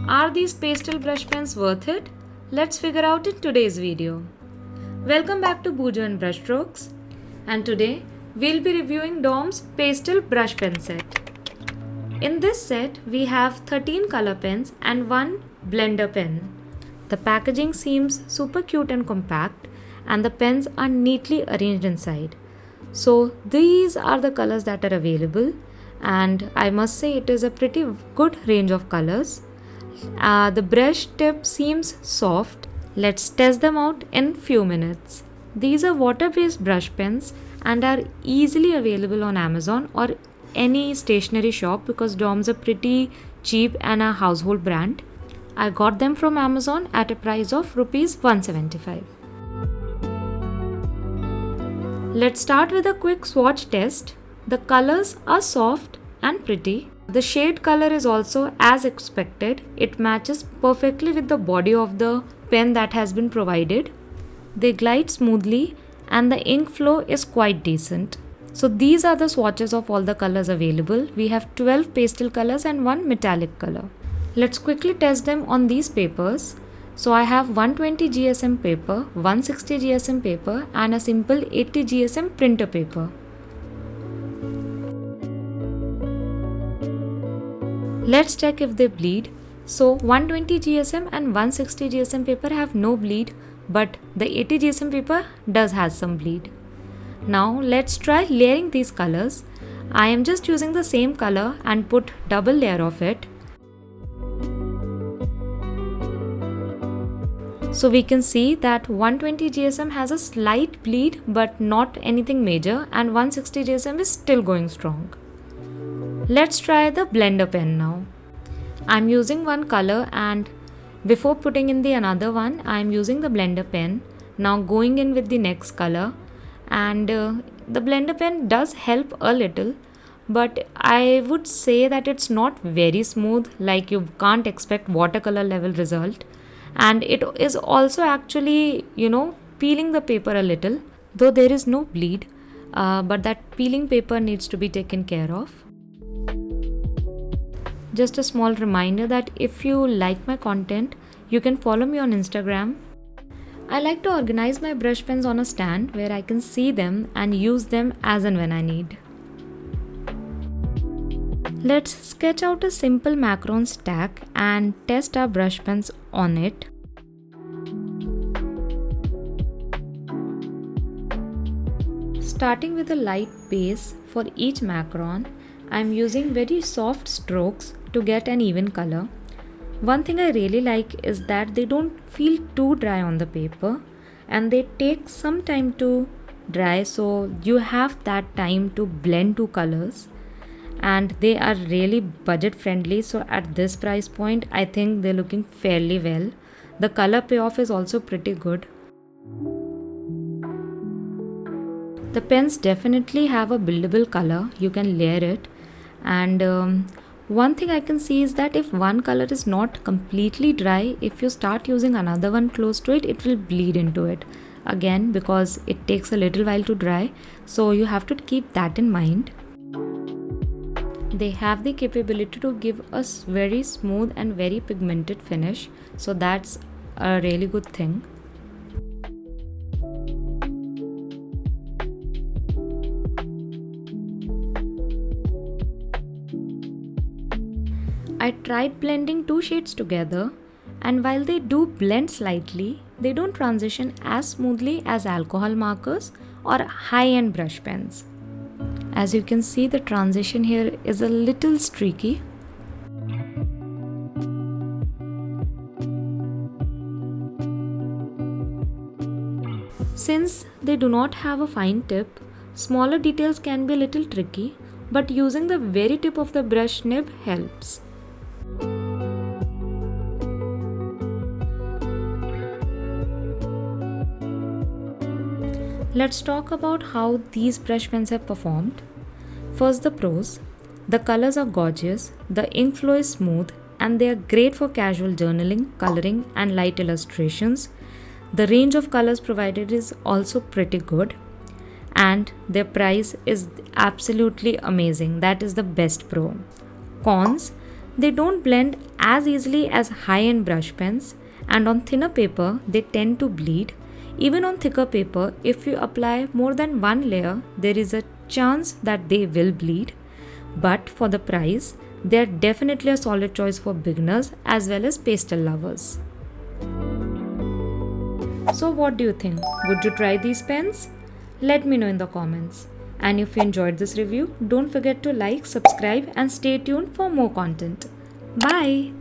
Are these pastel brush pens worth it? Let's figure out in today's video. Welcome back to Bujo and Brushstrokes, and today we'll be reviewing Doms Pastel Brush Pen set. In this set, we have 13 color pens and one blender pen. The packaging seems super cute and compact, and the pens are neatly arranged inside. So these are the colors that are available, and I must say it is a pretty good range of colors. The brush tip seems soft. Let's test them out in few minutes. These are water-based brush pens and are easily available on Amazon or any stationery shop because Doms are pretty cheap and a household brand. I got them from Amazon at a price of Rs 175. Let's start with a quick swatch test. The colors are soft and pretty. The shade color is also as expected. It matches perfectly with the body of the pen that has been provided. They glide smoothly and the ink flow is quite decent. So these are the swatches of all the colors available. We have 12 pastel colors and one metallic color. Let's quickly test them on these papers. So I have 120 GSM paper, 160 GSM paper and a simple 80 GSM printer paper. Let's check if they bleed. So 120 GSM and 160 GSM paper have no bleed, but the 80 GSM paper does have some bleed. Now let's try layering these colors. I am just using the same color and put double layer of it. So we can see that 120 GSM has a slight bleed but not anything major, and 160 GSM is still going strong. Let's try the blender pen now. I'm using one color, and before putting in the another one, I'm using the blender pen. Now going in with the next color, and the blender pen does help a little, but I would say that it's not very smooth, like you can't expect watercolor level result. And it is also actually, peeling the paper a little, though there is no bleed, but that peeling paper needs to be taken care of. Just a small reminder that if you like my content, you can follow me on Instagram. I like to organize my brush pens on a stand where I can see them and use them as and when I need. Let's sketch out a simple macaron stack and test our brush pens on it. Starting with a light base for each macaron, I am using very soft strokes to get an even color. One thing I really like is that they don't feel too dry on the paper and they take some time to dry, so you have that time to blend two colors, and they are really budget friendly, so at this price point I think they're looking fairly well. The color payoff is also pretty good. The pens definitely have a buildable color. You can layer it, and one thing I can see is that if one color is not completely dry, if you start using another one close to it, it will bleed into it again because it takes a little while to dry, so you have to keep that in mind. They have the capability to give us very smooth and very pigmented finish, so that's a really good thing. I tried blending two shades together, and while they do blend slightly, they don't transition as smoothly as alcohol markers or high-end brush pens. As you can see, the transition here is a little streaky. Since they do not have a fine tip, smaller details can be a little tricky, but using the very tip of the brush nib helps. Let's talk about how these brush pens have performed. First, the pros. The colors are gorgeous, the ink flow is smooth, and they are great for casual journaling, coloring, and light illustrations. The range of colors provided is also pretty good, and their price is absolutely amazing. That is the best pro. Cons: They don't blend as easily as high-end brush pens, and on thinner paper they tend to bleed. Even on thicker paper, if you apply more than one layer, there is a chance that they will bleed. But for the price, they are definitely a solid choice for beginners as well as pastel lovers. So what do you think? Would you try these pens? Let me know in the comments. And if you enjoyed this review, don't forget to like, subscribe and stay tuned for more content. Bye!